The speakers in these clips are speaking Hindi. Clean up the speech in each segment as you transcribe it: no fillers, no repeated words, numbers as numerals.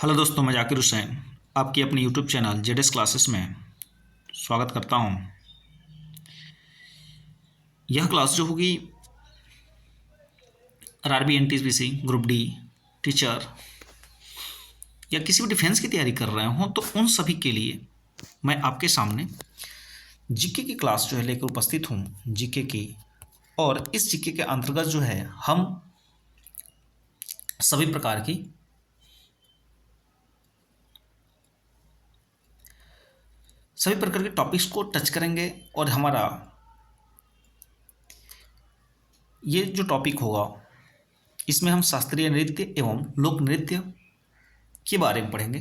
हेलो दोस्तों, मैं जाकिर हुसैन आपकी अपनी यूट्यूब चैनल जेडएस क्लासेस में स्वागत करता हूं। यह क्लास जो होगी RRB NTPC group D teacher या किसी भी डिफेंस की तैयारी कर रहे हों तो उन सभी के लिए मैं आपके सामने जीके की क्लास जो है लेकर उपस्थित हूं। जीके की, और इस जीके के अंतर्गत जो है हम सभी प्रकार के टॉपिक्स को टच करेंगे। और हमारा ये जो टॉपिक होगा इसमें हम शास्त्रीय नृत्य एवं लोक नृत्य के बारे में पढ़ेंगे,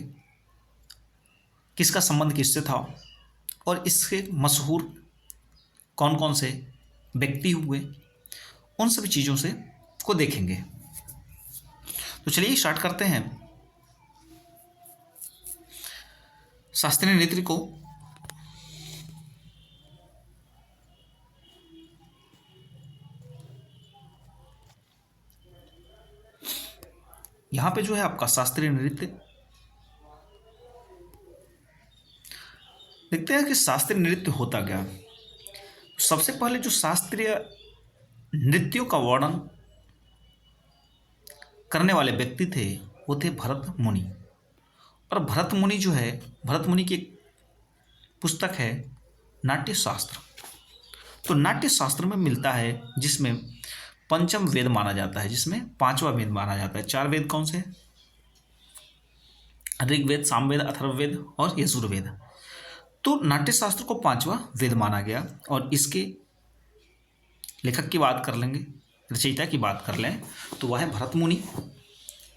किसका संबंध किससे था और इसके मशहूर कौन कौन से व्यक्ति हुए, उन सभी चीज़ों से को देखेंगे। तो चलिए स्टार्ट करते हैं शास्त्रीय नृत्य को। यहां पे जो है आपका शास्त्रीय नृत्य, देखते हैं कि शास्त्रीय नृत्य होता क्या। सबसे पहले जो शास्त्रीय नृत्यों का वर्णन करने वाले व्यक्ति थे वो थे भरत मुनि। और भरत मुनि जो है, भरत मुनि की एक पुस्तक है नाट्य शास्त्र। तो नाट्य शास्त्र में मिलता है जिसमें पंचम वेद माना जाता है, जिसमें पांचवा वेद माना जाता है। चार वेद कौन से? ऋग्वेद, सामवेद, अथर्ववेद और यजुर्वेद। तो नाट्य शास्त्र को पांचवा वेद माना गया। और इसके लेखक की बात कर लेंगे, रचयिता की बात कर लें तो वह है भरत मुनि।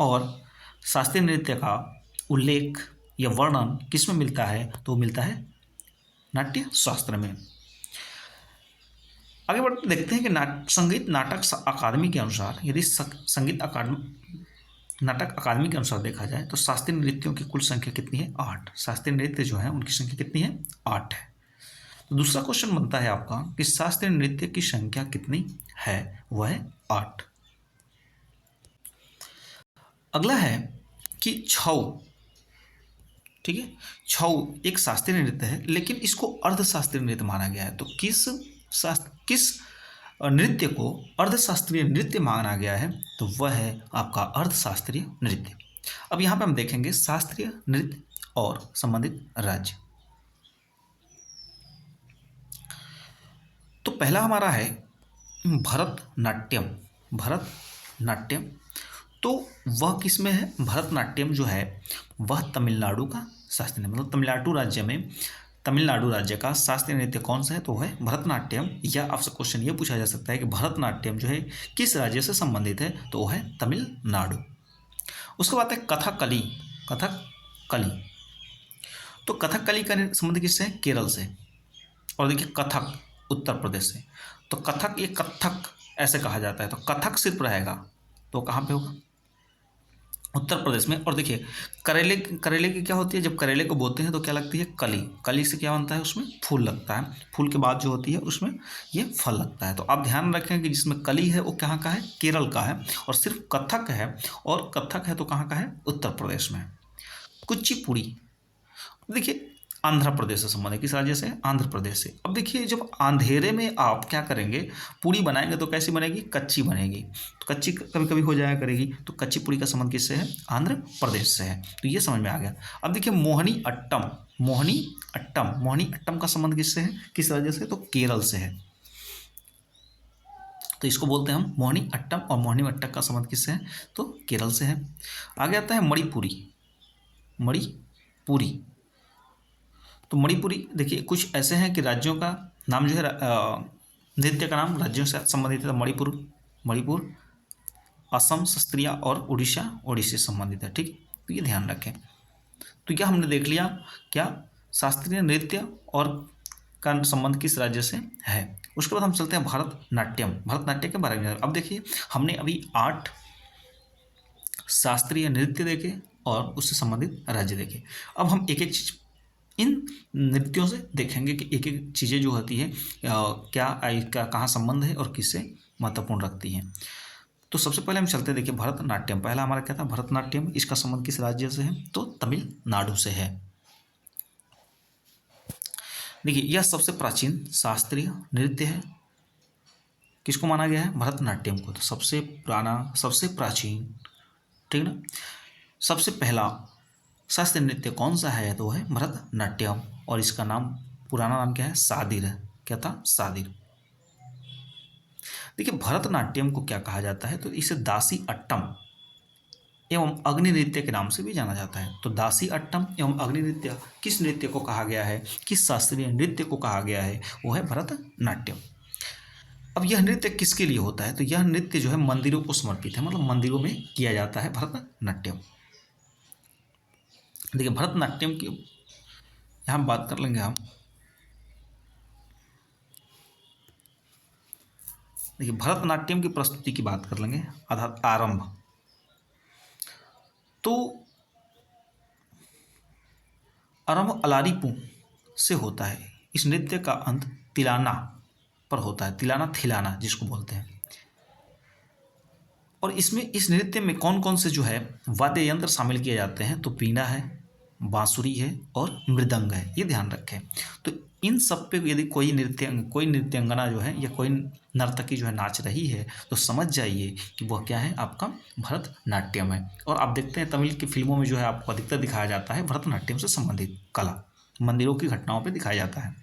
और शास्त्रीय नृत्य का उल्लेख या वर्णन किस में मिलता है? तो मिलता है नाट्य शास्त्र में। आगे बढ़ते देखते हैं कि संगीत नाटक अकादमी के अनुसार, यदि नाटक अकादमी के अनुसार देखा जाए तो शास्त्रीय नृत्यों की कुल संख्या कितनी है? 8। शास्त्रीय नृत्य जो है उनकी संख्या कितनी है? 8 है। तो दूसरा क्वेश्चन बनता है आपका कि शास्त्रीय नृत्य की संख्या कितनी है? वह है 8। अगला है कि छऊ, ठीक है, छऊ एक शास्त्रीय नृत्य है लेकिन इसको अर्धशास्त्रीय नृत्य माना गया है। तो किस नृत्य को अर्धशास्त्रीय नृत्य माना गया है? तो वह है आपका अर्धशास्त्रीय नृत्य। अब यहाँ पे हम देखेंगे शास्त्रीय नृत्य और संबंधित राज्य। तो पहला हमारा है भरतनाट्यम। भरतनाट्यम तो वह किस में है? भरतनाट्यम जो है वह तमिलनाडु का शास्त्रीय, मतलब तमिलनाडु राज्य का शास्त्रीय नृत्य कौन सा है? तो है भरतनाट्यम। या आपसे क्वेश्चन ये पूछा जा सकता है कि भरतनाट्यम जो है किस राज्य से संबंधित है? तो वो है तमिलनाडु। उसके बाद है कथकली। कथकली तो कथकली का संबंध किससे है? केरल से। और देखिए कथक उत्तर प्रदेश से। तो कथक, ये कथक ऐसे कहा जाता है। तो कथक सिर्फ रहेगा तो कहाँ पे होगा? उत्तर प्रदेश में। और देखिए करेले की क्या होती है? जब करेले को बोते हैं तो क्या लगती है? कली। कली से क्या बनता है? उसमें फूल लगता है। फूल के बाद जो होती है उसमें ये फल लगता है। तो आप ध्यान रखें कि जिसमें कली है वो कहाँ का है? केरल का है। और सिर्फ कथक है, और कथक है तो कहाँ का है? उत्तर प्रदेश में। कुचिपुड़ी देखिए आंध्र प्रदेश से संबंधित, किस राज्य से? आंध्र प्रदेश से। अब देखिए जब अंधेरे में आप क्या करेंगे? पूड़ी बनाएंगे तो कैसी बनेगी? कच्ची बनेगी। तो कच्ची कभी कभी हो जाया करेगी। तो कच्ची पूड़ी का संबंध किससे है? आंध्र प्रदेश से है। तो ये समझ में आ गया। अब देखिए मोहिनी अट्टम। मोहिनी अट्टम का संबंध किससे है? किस राज्य से? तो केरल से है। तो इसको बोलते हैं हम मोहिनी अट्टम। और मोहिनी अट्टम का संबंध किससे है? तो केरल से है। आगे आता है मणिपुरी। मणिपुरी तो मणिपुरी देखिए कुछ ऐसे हैं कि राज्यों का नाम जो है, नृत्य का नाम राज्यों से संबंधित है। मणिपुर, असम, सस्त्रिया और उड़ीसा से संबंधित है। ठीक, तो ये ध्यान रखें। तो क्या हमने देख लिया क्या शास्त्रीय नृत्य और का संबंध किस राज्य से है। उसके बाद हम चलते हैं भरतनाट्यम के बारे में। अब देखिए हमने अभी 8 शास्त्रीय नृत्य देखे और उससे संबंधित राज्य देखे। अब हम एक एक चीज इन नृत्यों से देखेंगे कि एक एक चीज़ें जो होती है क्या इसका कहाँ संबंध है और किससे महत्वपूर्ण रखती हैं। तो सबसे पहले हम चलते हैं, देखिए भरतनाट्यम, पहला हमारा क्या था भरतनाट्यम, इसका संबंध किस राज्य से है तो तमिलनाडु से है। देखिए यह सबसे प्राचीन शास्त्रीय नृत्य है, किसको माना गया है भरतनाट्यम को, तो सबसे पुराना सबसे प्राचीन, ठीक ना। सबसे पहला शास्त्रीय नृत्य कौन सा है तो है भरतनाट्यम, और इसका नाम पुराना नाम क्या है सादिर है, क्या था सादिर। देखिए भरतनाट्यम को क्या कहा जाता है तो इसे दासी अट्टम एवं अग्नि नृत्य के नाम से भी जाना जाता है। तो दासी अट्टम एवं अग्नि नृत्य किस नृत्य को कहा गया है, किस शास्त्रीय नृत्य को कहा गया है, वो है भरतनाट्यम। अब यह नृत्य किसके लिए होता है तो यह नृत्य जो है मंदिरों को समर्पित है, मतलब मंदिरों में किया जाता है भरतनाट्यम। देखिए भरतनाट्यम की यहाँ बात कर लेंगे हम। देखिए भरतनाट्यम की प्रस्तुति की बात कर लेंगे, अर्थात आरंभ। तो आरंभ अलारीपू से होता है, इस नृत्य का अंत तिलाना पर होता है, तिलाना थिलाना जिसको बोलते हैं। और इसमें इस नृत्य में कौन कौन से जो है वाद्य यंत्र शामिल किए जाते हैं तो वीणा है, बांसुरी है और मृदंग है, ये ध्यान रखें। तो इन सब पे यदि कोई नृत्यांगना जो है या कोई नर्तकी जो है नाच रही है तो समझ जाइए कि वह क्या है आपका भरतनाट्यम है। और आप देखते हैं तमिल की फिल्मों में जो है आपको अधिकतर दिखाया जाता है भरतनाट्यम से संबंधित कला, मंदिरों की घटनाओं पर दिखाया जाता है।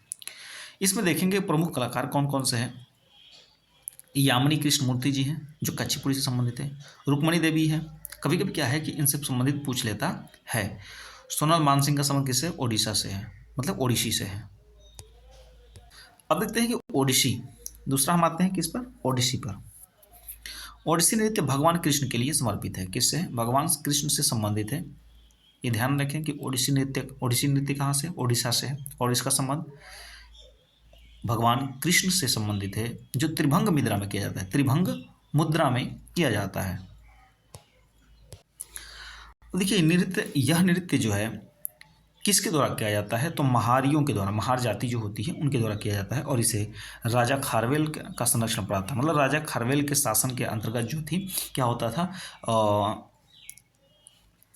इसमें देखेंगे प्रमुख कलाकार कौन कौन से हैं। यामिनी कृष्णमूर्ति जी हैं जो कुचिपुड़ी से संबंधित है, रुक्मणी देवी है, कभी कभी क्या है कि इनसे संबंधित पूछ लेता है। सोनल मानसिंह का संबंध किससे, ओडिशा से है, मतलब ओडिशी से है। अब देखते हैं कि ओडिशी, दूसरा हम आते हैं किस पर, ओडिसी पर। ओडिसी नृत्य भगवान कृष्ण के लिए समर्पित है, किससे है, भगवान कृष्ण से संबंधित है। ये ध्यान रखें कि ओडिसी नृत्य कहाँ से, ओडिशा से है, और इसका संबंध भगवान कृष्ण से संबंधित है, जो त्रिभंग मुद्रा में किया जाता है, त्रिभंग मुद्रा में किया जाता है। देखिए यह नृत्य जो है किसके द्वारा किया जाता है तो महारियों के द्वारा, महार जाति जो होती है उनके द्वारा किया जाता है। और इसे राजा खारवेल का संरक्षण प्राप्त था, मतलब राजा खारवेल के शासन के अंतर्गत जो थी क्या होता था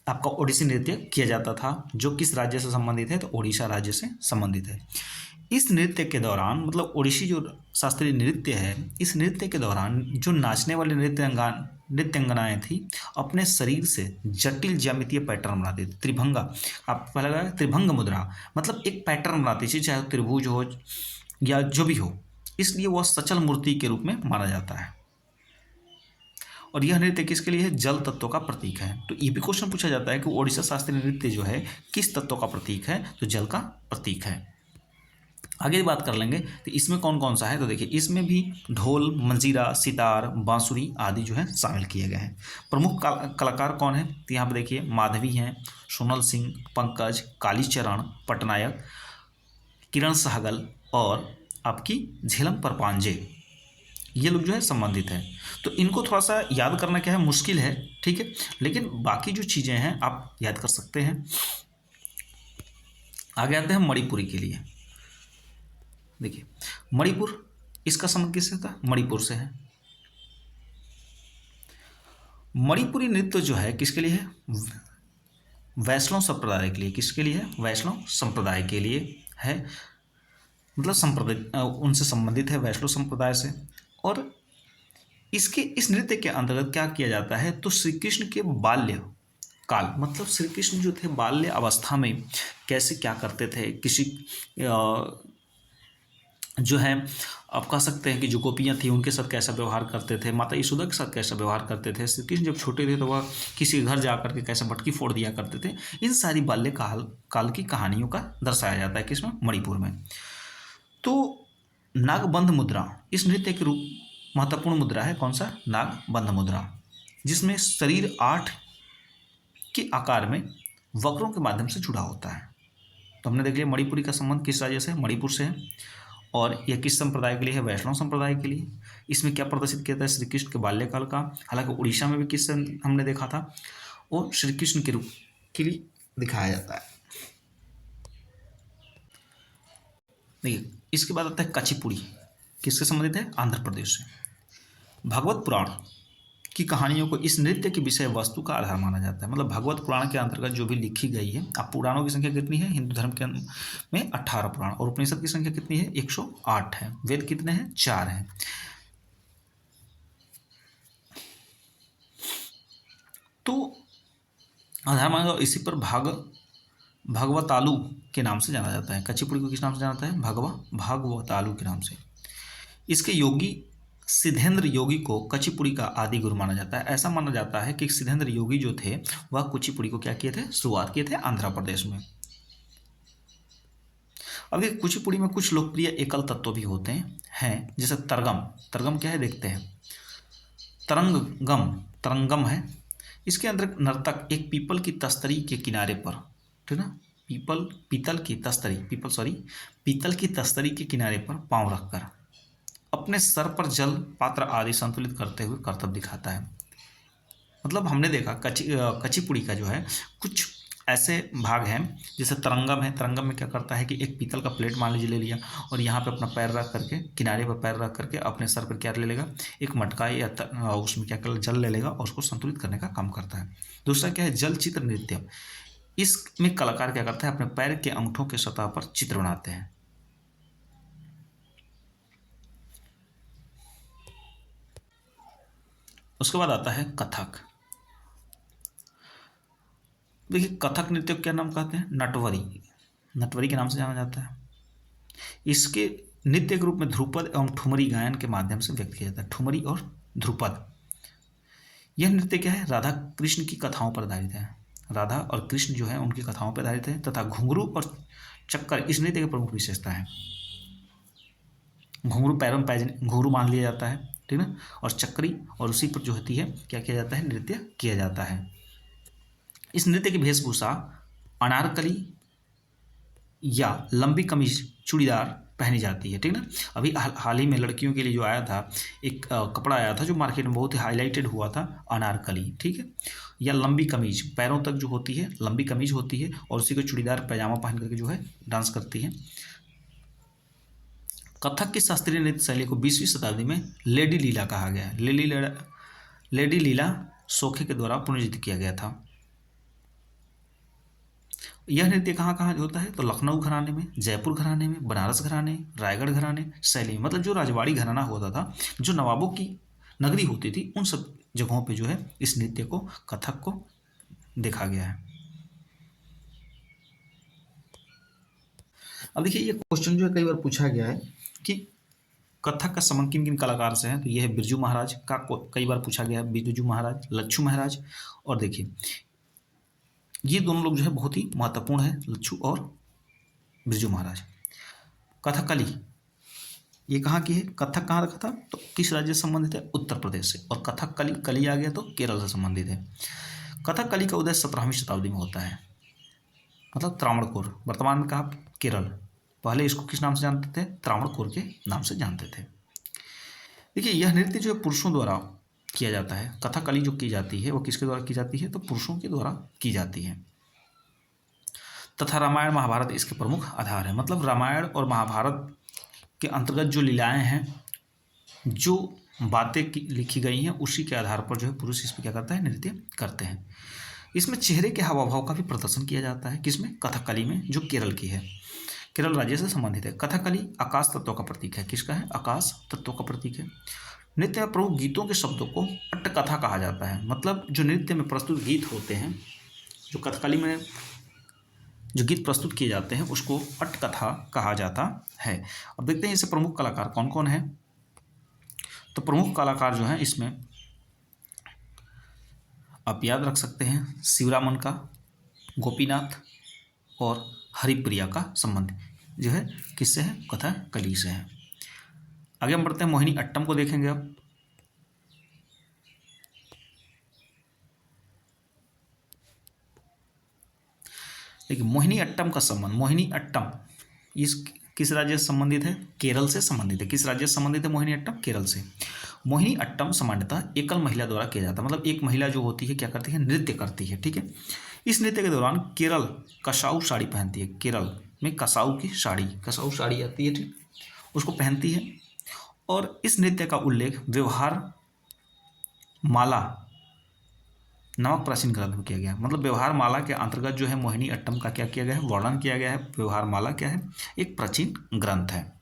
आपका ओडिसी नृत्य किया जाता था, जो किस राज्य से संबंधित है तो ओडिशा राज्य से संबंधित है। इस नृत्य के दौरान, मतलब ओडिसी जो शास्त्रीय नृत्य है, इस नृत्य के दौरान जो नाचने वाले नृत्यांगनाएं थी अपने शरीर से जटिल ज्यामितीय पैटर्न बनाती थी, त्रिभंगा, आप पहले लगा त्रिभंग मुद्रा, मतलब एक पैटर्न बनाती थी, चाहे त्रिभुज हो या जो भी हो, इसलिए वह सचल मूर्ति के रूप में माना जाता है। और यह नृत्य किसके लिए है, जल तत्व का प्रतीक है। तो ये भी क्वेश्चन पूछा जाता है कि ओडिशा शास्त्रीय नृत्य जो है किस तत्व का प्रतीक है तो जल का प्रतीक है। आगे बात कर लेंगे तो इसमें कौन कौन सा है तो देखिए इसमें भी ढोल, मंजीरा, सितार, बांसुरी आदि जो है शामिल किए गए हैं। प्रमुख कलाकार कौन है तो यहाँ पर देखिए माधवी हैं, सोनल सिंह, पंकज, कालीचरण पटनायक, किरण सहगल और आपकी झेलम परपांजे, ये लोग जो है संबंधित हैं। तो इनको थोड़ा सा याद करना क्या है मुश्किल है, ठीक है, लेकिन बाकी जो चीज़ें हैं आप याद कर सकते हैं। आगे आते हैं मणिपुरी के लिए। देखिए मणिपुर, इसका संबंध किससे था, मणिपुर से है। मणिपुरी नृत्य जो है किसके लिए है, वैष्णव संप्रदाय के लिए, किसके लिए है, वैष्णव संप्रदाय के लिए है, मतलब संप्रदाय उनसे संबंधित है, वैष्णव संप्रदाय से। और इस नृत्य के अंतर्गत क्या किया जाता है तो श्री कृष्ण के बाल्य काल, मतलब श्री कृष्ण जो थे बाल्य अवस्था में कैसे क्या करते थे, किसी जो है आप कह सकते हैं कि जो गोपियाँ थी उनके साथ कैसा व्यवहार करते थे, माता यशोदा के साथ कैसा व्यवहार करते थे, श्री कृष्ण जब छोटे थे तो वह किसी घर जा कर के कैसे मटकी फोड़ दिया करते थे, इन सारी बाल्यकाल की कहानियों का दर्शाया जाता है किसमें, मणिपुर में। तो नागबंध मुद्रा इस नृत्य के रूप महत्वपूर्ण मुद्रा है, कौन सा, नागबंध मुद्रा, जिसमें शरीर 8 के आकार में वक्रों के माध्यम से जुड़ा होता है। तो हमने देख लिया मणिपुरी का संबंध किस राज्य से, मणिपुर से है, और यह किस संप्रदाय के लिए है, वैष्णव संप्रदाय के लिए। इसमें क्या प्रदर्शित किया था, श्री कृष्ण के बाल्यकाल का, हालांकि उड़ीसा में भी किस हमने देखा था, वो श्री कृष्ण के रूप के लिए दिखाया जाता है। देखिए इसके बाद आता है कुचिपुड़ी, किससे संबंधित है, आंध्र प्रदेश से। भागवत पुराण की कहानियों को इस नृत्य की विषय वस्तु का आधार माना जाता है। मतलब भगवत पुराण के अंतर्गत जो भी लिखी गई है, अब पुराणों की संख्या कितनी है हिंदू धर्म के में 18 पुराण, और उपनिषद की संख्या कितनी है 108 है। वेद कितने हैं 4 हैं। तो आधार माना जाता, इसी पर भगवतालु के नाम से जाना जाता है। कुचिपुड़ी को किस नाम से जाना जाता है भागवतालु के नाम से। इसके योगी सिद्धेंद्र योगी को कुचिपुड़ी का आदि गुरु माना जाता है। ऐसा माना जाता है कि सिद्धेंद्र योगी जो थे वह कुचिपुड़ी को क्या किए थे, शुरुआत किए थे आंध्र प्रदेश में। अब देखिए कुचिपुड़ी में कुछ लोकप्रिय एकल तत्व भी होते हैं, जैसे तरगम। तरगम क्या है देखते हैं। तरंगम है। इसके अंदर नर्तक एक पीपल की तस्तरी के किनारे पर, ठीक ना, पीतल की तस्तरी के किनारे पर पांव रखकर अपने सर पर जल पात्र आदि संतुलित करते हुए करतब दिखाता है। मतलब हमने देखा कुचिपुड़ी का जो है कुछ ऐसे भाग हैं, जैसे तरंगम है। तरंगम में क्या करता है कि एक पीतल का प्लेट मान लीजिए ले लिया, और यहाँ पे अपना पैर रख करके, किनारे पर पैर रख करके अपने सर पर क्या ले लेगा, एक मटका या उसमें क्या कर जल ले लेगा और उसको संतुलित करने का काम करता है। दूसरा क्या है, जल चित्र नृत्य। इसमें कलाकार क्या करता है, अपने पैर के अंगूठों के सतह पर चित्र बनाते हैं। उसके बाद आता है कथक। देखिए कथक नृत्य को क्या नाम कहते हैं, नटवरी के नाम से जाना जाता है। इसके नृत्य के रूप में ध्रुपद एवं ठुमरी गायन के माध्यम से व्यक्त किया जाता है। ठुमरी और ध्रुपद, यह नृत्य क्या है, राधा कृष्ण की कथाओं पर आधारित है। राधा और कृष्ण जो है उनकी कथाओं पर आधारित है, तथा घुंघरू और चक्कर इस नृत्य की प्रमुख विशेषता है। घुंघरू पैरों में घुंघरू मान लिया जाता है, ठीक ना, और चक्री, और उसी पर जो होती है क्या किया जाता है, नृत्य किया जाता है। इस नृत्य की वेशभूषा अनारकली या लंबी कमीज चूड़ीदार पहनी जाती है, ठीक ना। अभी हाल ही में लड़कियों के लिए जो आया था एक कपड़ा आया था जो मार्केट में बहुत ही हाईलाइटेड हुआ था, अनारकली, ठीक है, या लंबी कमीज, पैरों तक जो होती है लंबी कमीज होती है, और उसी को चूड़ीदार पैजामा पहन करके जो है डांस करती है। कथक की शास्त्रीय नृत्य शैली को 20वीं शताब्दी में लेडी लीला कहा गया है। लेडी लीला सोखे के द्वारा पुनर्जीवित किया गया था। यह नृत्य कहाँ कहाँ होता है, तो लखनऊ घराने में, जयपुर घराने में, बनारस घराने, रायगढ़ घराने शैली, मतलब जो राजवाड़ी घराना होता था, जो नवाबों की नगरी होती थी, उन सब जगहों पे जो है इस नृत्य को, कथक को देखा गया है। अब देखिए ये क्वेश्चन जो है कई बार पूछा गया है कि कथक का संबंध किन किन कलाकार से है, तो ये है बिरजू महाराज का कई बार पूछा गया है, बिरजू महाराज, लच्छू महाराज। और देखिए ये दोनों लोग जो है बहुत ही महत्वपूर्ण है, लच्छू और बिरजू महाराज। कथकली ये कहाँ की है, कथक कहाँ रखा था, तो किस राज्य से संबंधित है, उत्तर प्रदेश से। और कथकली कली आ गया तो केरल से संबंधित है। कथकली का उदय 17वीं शताब्दी में होता है, मतलब त्रावणकोर, वर्तमान में कहा केरल, पहले इसको किस नाम से जानते थे, त्रावणकोर के नाम से जानते थे। देखिए यह नृत्य जो है पुरुषों द्वारा किया जाता है। कथकली जो की जाती है वो किसके द्वारा की जाती है, तो पुरुषों के द्वारा की जाती है, तथा रामायण महाभारत इसके प्रमुख आधार है। मतलब रामायण और महाभारत के अंतर्गत जो लीलाएं हैं, जो बातें लिखी गई हैं, उसी के आधार पर जो है पुरुष इस पर क्या करता है, नृत्य करते हैं। इसमें चेहरे के हाव भाव का भी प्रदर्शन किया जाता है, किसमें, कथकली में, जो केरल की है, केरल राज्य से संबंधित है। कथकली आकाश तत्व का प्रतीक है, किसका है, आकाश तत्व का प्रतीक है। नृत्य में प्रमुख गीतों के शब्दों को अट्टकथा कहा जाता है। मतलब जो नृत्य में प्रस्तुत गीत होते हैं, जो कथकली में जो गीत प्रस्तुत किए जाते हैं, उसको अट्टकथा कहा जाता है। अब देखते हैं इसे प्रमुख कलाकार कौन कौन है। तो प्रमुख कलाकार जो हैं इसमें आप याद रख सकते हैं, शिवरामन का, गोपीनाथ और हरिप्रिया का संबंध जो है किससे है, कथकली से है। आगे हम बढ़ते हैं, मोहिनी अट्टम को देखेंगे। अब देखिए मोहिनी अट्टम का संबंध, मोहिनी अट्टम इस किस राज्य से संबंधित है, केरल से संबंधित है। किस राज्य से संबंधित है मोहिनी अट्टम, केरल से। मोहिनी अट्टम सामान्यतः एकल महिला द्वारा किया जाता है, मतलब एक महिला जो होती है क्या करती है, नृत्य करती है, ठीक है। इस नृत्य के दौरान केरल कसाऊ साड़ी पहनती है, केरल में कसाऊ साड़ी आती है, ठीक, उसको पहनती है। और इस नृत्य का उल्लेख व्यवहार माला नामक प्राचीन ग्रंथ में किया गया। मतलब व्यवहार माला के अंतर्गत जो है मोहिनी अट्टम का क्या किया गया है, वर्णन किया गया है। व्यवहार माला क्या है, एक प्राचीन ग्रंथ है।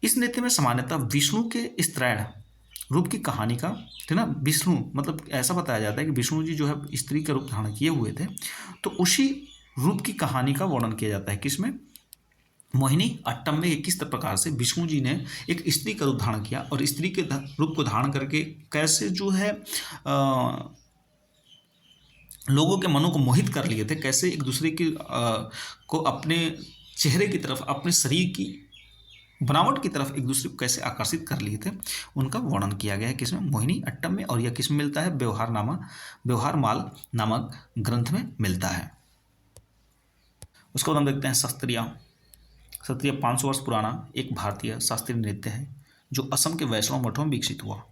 इस नृत्य में सामान्यतः विष्णु के स्त्रैण रूप की कहानी का, है ना, विष्णु मतलब ऐसा बताया जाता है कि विष्णु जी जो है स्त्री का रूप धारण किए हुए थे, तो उसी रूप की कहानी का वर्णन किया जाता है किसमें, मोहिनी अट्टम में। किस प्रकार से विष्णु जी ने एक स्त्री का रूप धारण किया और स्त्री के रूप को धारण करके कैसे जो है लोगों के मनों को मोहित कर लिए थे, कैसे एक दूसरे की को अपने चेहरे की तरफ, अपने शरीर की बनावट की तरफ एक दूसरे को कैसे आकर्षित कर लिए थे, उनका वर्णन किया गया है किसमें, मोहिनी अट्टम में। और यह किसमें मिलता है, व्यवहार माल नामक ग्रंथ में मिलता है। उसके बाद हम देखते हैं सत्रिया। सत्रिया 500 वर्ष पुराना एक भारतीय शास्त्रीय नृत्य है जो असम के वैष्णव मठों में विकसित हुआ।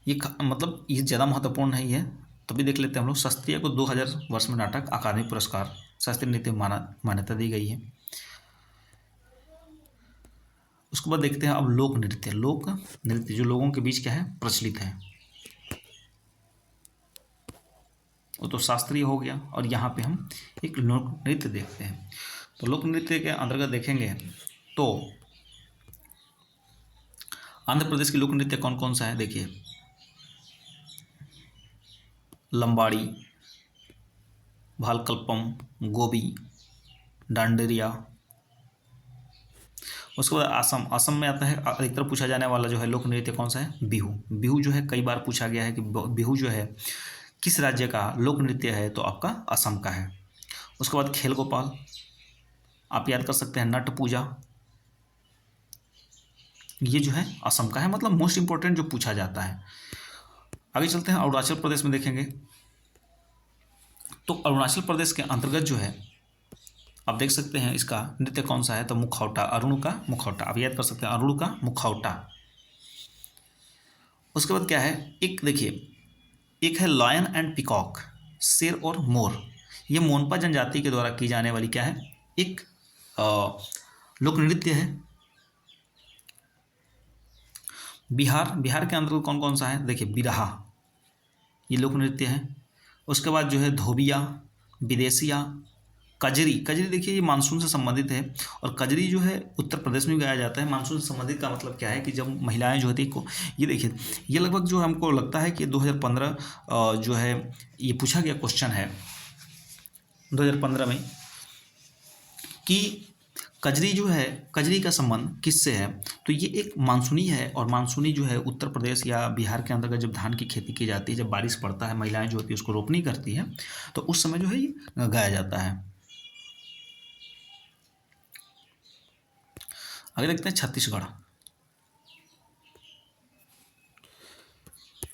ये मतलब ये ज़्यादा महत्वपूर्ण नहीं है, तभी देख लेते हैं हम लोग। शास्त्रीय को 2000 वर्ष में नाटक अकादमी पुरस्कार शास्त्रीय नृत्य मान्यता दी गई है। उसके बाद देखते हैं अब लोक नृत्य जो लोगों के बीच क्या है, प्रचलित है। वो तो शास्त्रीय हो गया, और यहाँ पे हम एक लोक नृत्य देखते हैं। तो लोक नृत्य के अंतर्गत देखेंगे तो आंध्र प्रदेश की लोक नृत्य कौन कौन सा है, देखिए, लंबाड़ी, भालकल्पम, गोबी, डांडरिया। उसके बाद असम में आता है अधिकतर पूछा जाने वाला जो है लोक नृत्य कौन सा है, बिहू। बिहू जो है कई बार पूछा गया है कि बिहू जो है किस राज्य का लोक नृत्य है, तो आपका असम का है। उसके बाद खेल गोपाल, आप याद कर सकते हैं, नट पूजा, ये जो है असम का है, मतलब मोस्ट इंपॉर्टेंट जो पूछा जाता है। आगे चलते हैं अरुणाचल प्रदेश में देखेंगे तो अरुणाचल प्रदेश के अंतर्गत जो है आप देख सकते हैं इसका नृत्य कौन सा है, तो मुखौटा, अरुण का मुखौटा, आप याद कर सकते हैं, अरुण का मुखौटा। उसके बाद क्या है, एक देखिए, एक है लायन एंड पिकॉक, शेर और मोर। ये मोनपा जनजाति के द्वारा की जाने वाली क्या है, एक लोक नृत्य है। बिहार के अंतर्गत कौन कौन सा है, देखिए, बिरहा, ये लोक नृत्य है। उसके बाद जो है धोबिया, विदेशिया, कजरी। कजरी देखिए ये मानसून से संबंधित है, और कजरी जो है उत्तर प्रदेश में गाया जाता है। मानसून से संबंधित का मतलब क्या है कि जब महिलाएं जो होती है को, ये देखिए, ये लगभग जो हमको लगता है कि 2015 जो है ये पूछा गया क्वेश्चन है 2015 में कि कजरी जो है, कजरी का संबंध किससे है, तो ये एक मानसूनी है। और मानसूनी जो है उत्तर प्रदेश या बिहार के अंतर्गत जब धान की खेती की जाती है, जब बारिश पड़ता है, महिलाएं जो होती है उसको रोपनी करती है, तो उस समय जो है ये गाया जाता है। आगे देखते हैं छत्तीसगढ़।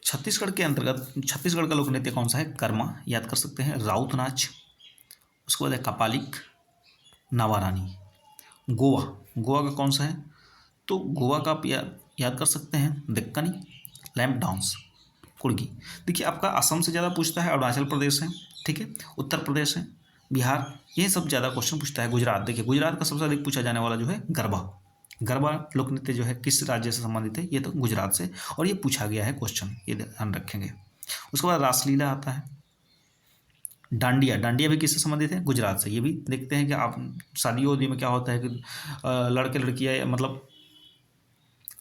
छत्तीसगढ़ के अंतर्गत छत्तीसगढ़ का लोक नृत्य कौन सा है, कर्मा, याद कर सकते हैं, राउत नाच। उसके बाद है कपालिक, नावारानी। गोवा का कौन सा है, तो गोवा का आप याद कर सकते हैं, दक्कनी, लैम्प डांस, कुर्गी। देखिए आपका असम से ज़्यादा पूछता है, अरुणाचल प्रदेश है, ठीक है, उत्तर प्रदेश है, बिहार, ये सब ज़्यादा क्वेश्चन पूछता है। गुजरात, देखिए गुजरात का सबसे अधिक पूछा जाने वाला जो है गरबा लोक नृत्य जो है किस राज्य से संबंधित है, ये तो गुजरात से, और ये पूछा गया है क्वेश्चन, ये ध्यान रखेंगे। उसके बाद रासलीला आता है। डांडिया भी किससे संबंधित है, गुजरात से। ये भी देखते हैं कि आप शादी वादी में क्या होता है कि लड़के लड़कियाँ मतलब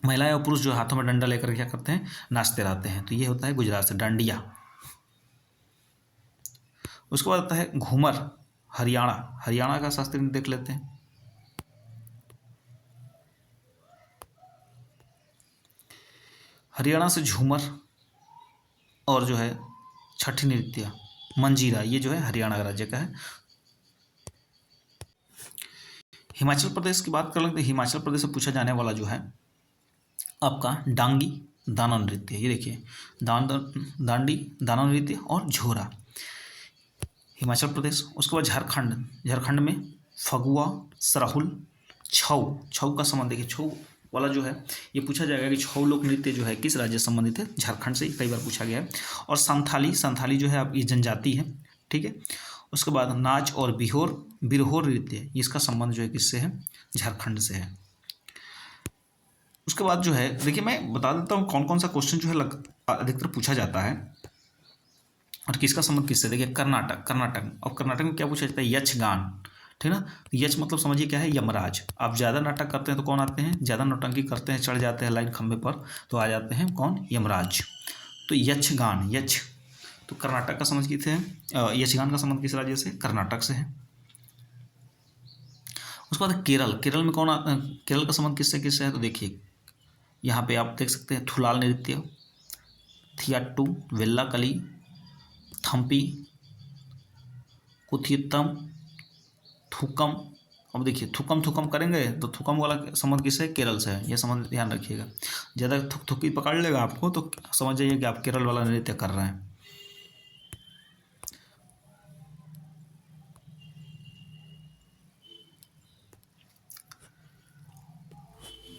महिलाएं और पुरुष जो हाथों में डंडा लेकर क्या करते हैं, नाचते रहते हैं, तो ये होता है गुजरात से, डांडिया। उसके बाद आता है घूमर, हरियाणा का शास्त्रीय देख लेते हैं। हरियाणा से झूमर और जो है छठी नृत्य, मंजीरा, ये जो है हरियाणा राज्य का है। हिमाचल प्रदेश की बात कर लेते हैं। हिमाचल प्रदेश से पूछा जाने वाला जो है आपका डांगी दानव नृत्य, ये देखिए, दांडी दानव नृत्य और झोरा, हिमाचल प्रदेश। उसके बाद झारखंड में फगुआ, सरहुल, छऊ का संबंध देखिए, छऊ वाला जो है ये पूछा जाएगा कि छऊ लोक नृत्य जो है किस राज्य से संबंधित है, झारखंड से, कई बार पूछा गया है। और संथाली जो है अब ये जनजाति है, ठीक है। उसके बाद नाच और बिरहोर नृत्य, इसका संबंध जो है किससे है, झारखंड से है। उसके बाद जो है देखिए मैं बता देता हूँ कौन कौन सा क्वेश्चन जो है अधिकतर पूछा जाता है और किसका संबंध किससे। देखिए कर्नाटक, कर्नाटक और कर्नाटक में क्या पूछा जाता है, यक्षगान, ठीक ना। यक्ष मतलब समझिए क्या है, यमराज। आप ज़्यादा नाटक करते हैं तो कौन आते हैं, ज़्यादा नौटंकी करते हैं, चढ़ जाते हैं लाइन खंभे पर, तो आ जाते हैं कौन, यमराज। तो यक्षगान, यक्ष तो कर्नाटक का संबंध किससे है, यक्षगान का संबंध किस राज्य से, कर्नाटक से है। उसके बाद केरल, केरल में केरल का संबंध किससे किससे है, तो देखिए यहाँ पे आप देख सकते हैं थुलाल नृत्य, थियाट्टू, वेल्लाकली, थम्पी, कुथियत्तम, थुकम। अब देखिए थुकम थुकम करेंगे तो थुकम वाला संबंध किससे, केरल से है, यह संबंध ध्यान रखिएगा। ज़्यादा थुक थुकी पकड़ लेगा आपको तो समझ जाइए कि आप केरल वाला नृत्य कर रहे हैं।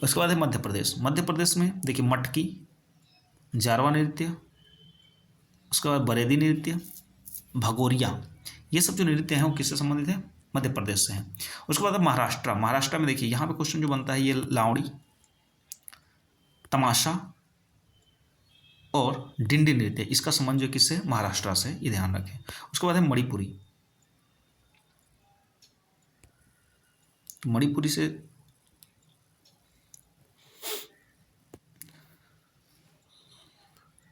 उसके बाद है मध्य प्रदेश, मध्य प्रदेश में देखिए मटकी, जारवा नृत्य, उसके बाद बरेदी नृत्य, भगोरिया, ये सब जो नृत्य हैं वो किससे संबंधित है, मध्य प्रदेश से हैं। उसके बाद महाराष्ट्र, महाराष्ट्र में देखिए यहाँ पे क्वेश्चन जो बनता है ये लावड़ी, तमाशा और डिंडी नृत्य, इसका संबंध जो किससे, महाराष्ट्र से, ये ध्यान रखें। उसके बाद है मणिपुरी, मणिपुरी से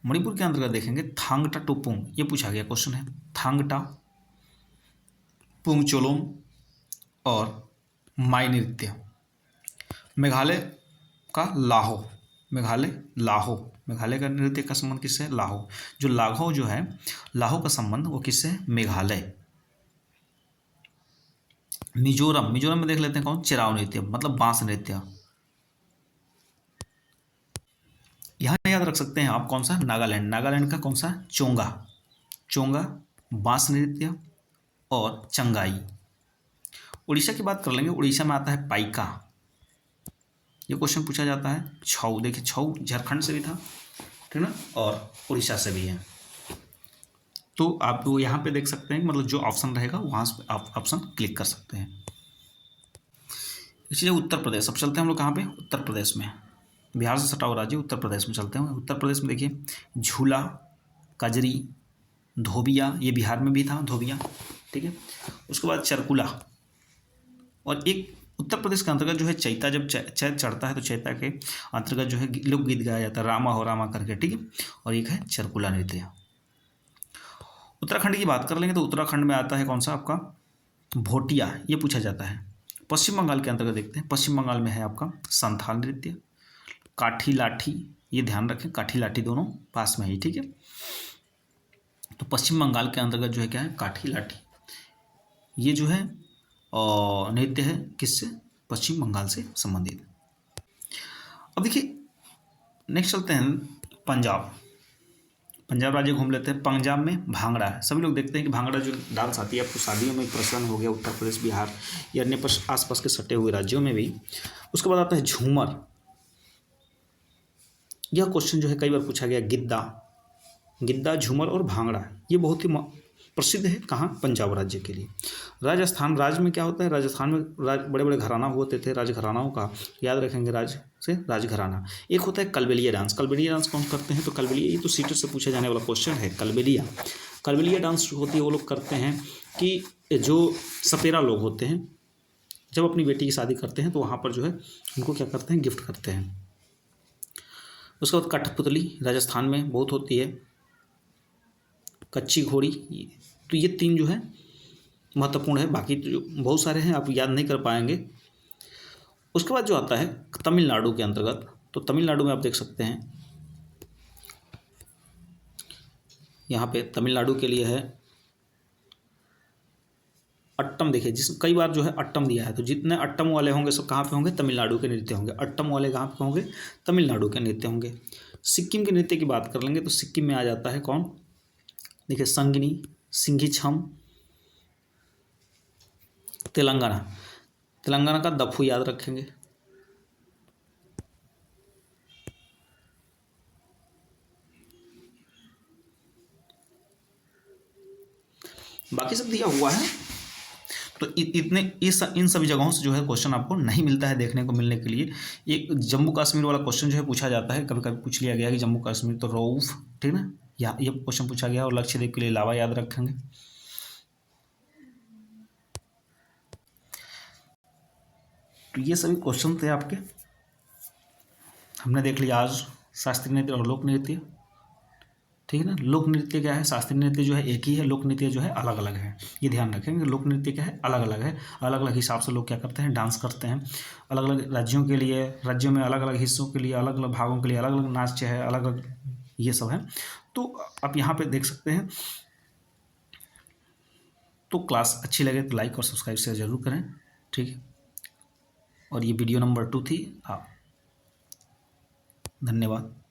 मणिपुर के अंतर्गत देखेंगे थांगटा टोपुंग, ये पूछा गया क्वेश्चन है, थांगटा, पुंगचोलोम और माई नृत्य। मेघालय का लाहो, मेघालय का नृत्य का संबंध किससे, लाहो। जो लाहो जो है, लाहो का संबंध वो किससे, मेघालय। मिजोरम, मिजोरम में देख लेते हैं कौन, चिराव नृत्य मतलब बांस नृत्य। यहाँ याद रख सकते हैं आप कौन सा, नागालैंड, नागालैंड का कौन सा, चोंगा, चोंगा, बांस नृत्य और चंगाई। उड़ीसा की बात कर लेंगे, उड़ीसा में आता है पाइका, ये क्वेश्चन पूछा जाता है। छऊ, देखिए छऊ झारखंड से भी था, ठीक ना, और उड़ीसा से भी है। तो आप वो यहाँ पे देख सकते हैं, मतलब जो ऑप्शन रहेगा वहाँ से आप ऑप्शन क्लिक कर सकते हैं। इसलिए उत्तर प्रदेश, अब चलते हैं हम लोग कहाँ पे, उत्तर प्रदेश में। बिहार से सटा हुआ राज्य उत्तर प्रदेश में चलते हैं। उत्तर प्रदेश में देखिए झूला, कजरी, धोबिया, ये बिहार में भी था धोबिया, ठीक है। उसके बाद चरकुला, और एक उत्तर प्रदेश के अंतर्गत जो है चैता, जब चैत चढ़ता है तो चैता के अंतर्गत जो है लोकगीत गाया जाता है, रामा हो रामा करके, ठीक है। और एक है चरकुला नृत्य। उत्तराखंड की बात कर लेंगे तो उत्तराखंड में आता है कौन सा आपका, भोटिया, ये पूछा जाता है। पश्चिम बंगाल के अंतर्गत देखते हैं, पश्चिम बंगाल में है आपका संथाल नृत्य, काठी लाठी, ये ध्यान रखें काठी लाठी दोनों पास में ही, ठीक है। तो पश्चिम बंगाल के अंतर्गत जो है क्या है, काठी लाठी, ये जो है नृत्य है किससे, पश्चिम बंगाल से संबंधित। अब देखिए नेक्स्ट चलते हैं पंजाब, पंजाब राज्य घूम लेते हैं। पंजाब में भांगड़ा है, सभी लोग देखते हैं कि भांगड़ा जो डांस आती है आपको शादियों में प्रचलन हो गया उत्तर प्रदेश, बिहार या अन्य आसपास के सटे हुए राज्यों में भी। उसके बाद आता है झूमर, यह क्वेश्चन जो है कई बार पूछा गया, गिद्दा, गिद्दा, झूमर और भांगड़ा, ये बहुत ही प्रसिद्ध है कहाँ, पंजाब राज्य के लिए। राजस्थान राज्य में क्या होता है, राजस्थान में बड़े बड़े घराना होते थे, राजघरानाओं का याद रखेंगे, राज से राजघराना। एक होता है कलबेलिया डांस, कलबेलिया डांस कौन करते हैं, तो कलबेलिया, ये तो सीटेट से पूछा जाने वाला क्वेश्चन है। कलबेलिया, कलबेलिया डांस होती है, वो लोग करते हैं कि जो सपेरा लोग होते हैं जब अपनी बेटी की शादी करते हैं तो वहाँ पर जो है उनको क्या करते हैं, गिफ्ट करते हैं। उसके बाद कठपुतली राजस्थान में बहुत होती है, कच्ची घोड़ी, तो ये तीन जो है महत्वपूर्ण है, बाकी तो जो बहुत सारे हैं आप याद नहीं कर पाएंगे। उसके बाद जो आता है तमिलनाडु के अंतर्गत, तो तमिलनाडु में आप देख सकते हैं यहाँ पे तमिलनाडु के लिए है अट्टम, देखिए जिस कई बार जो है अट्टम दिया है, तो जितने अट्टम वाले होंगे सब कहाँ पे होंगे, तमिलनाडु के नृत्य होंगे। अट्टम वाले कहाँ पे होंगे, तमिलनाडु के नृत्य होंगे। सिक्किम के नृत्य की बात कर लेंगे तो सिक्किम में आ जाता है कौन, देखिए संगिनी, सिंघी छम। तेलंगाना, तेलंगाना का दफू याद रखेंगे। बाकी सब दिया हुआ है, तो इतने इन सभी जगहों से जो है क्वेश्चन आपको नहीं मिलता है देखने को मिलने के लिए। एक जम्मू कश्मीर वाला क्वेश्चन जो है पूछा जाता है, कभी कभी पूछ लिया गया कि जम्मू कश्मीर तो रऊफ, ठीक ना, या ये क्वेश्चन पूछा गया और लक्षद्वीप के लिए अलावा याद रखेंगे। तो ये सभी क्वेश्चन थे आपके। हमने देख लिया आज शास्त्रीय नृत्य और लोक नृत्य, ठीक है ना। लोक नृत्य क्या है, शास्त्रीय नृत्य जो है एक ही है, लोक नृत्य जो है अलग अलग है। ये ध्यान रखेंगे, लोक नृत्य क्या है, अलग अलग है, अलग अलग हिसाब से लोग क्या करते हैं, डांस करते हैं। अलग अलग राज्यों के लिए, राज्यों में अलग अलग हिस्सों के लिए, अलग अलग भागों के लिए अलग अलग नाच है, अलग अलग ये सब है। तो आप यहाँ पे देख सकते हैं। तो क्लास अच्छी लगे तो लाइक और सब्सक्राइब शेयर जरूर करें, ठीक है। और ये वीडियो नंबर 2 थी। आप धन्यवाद।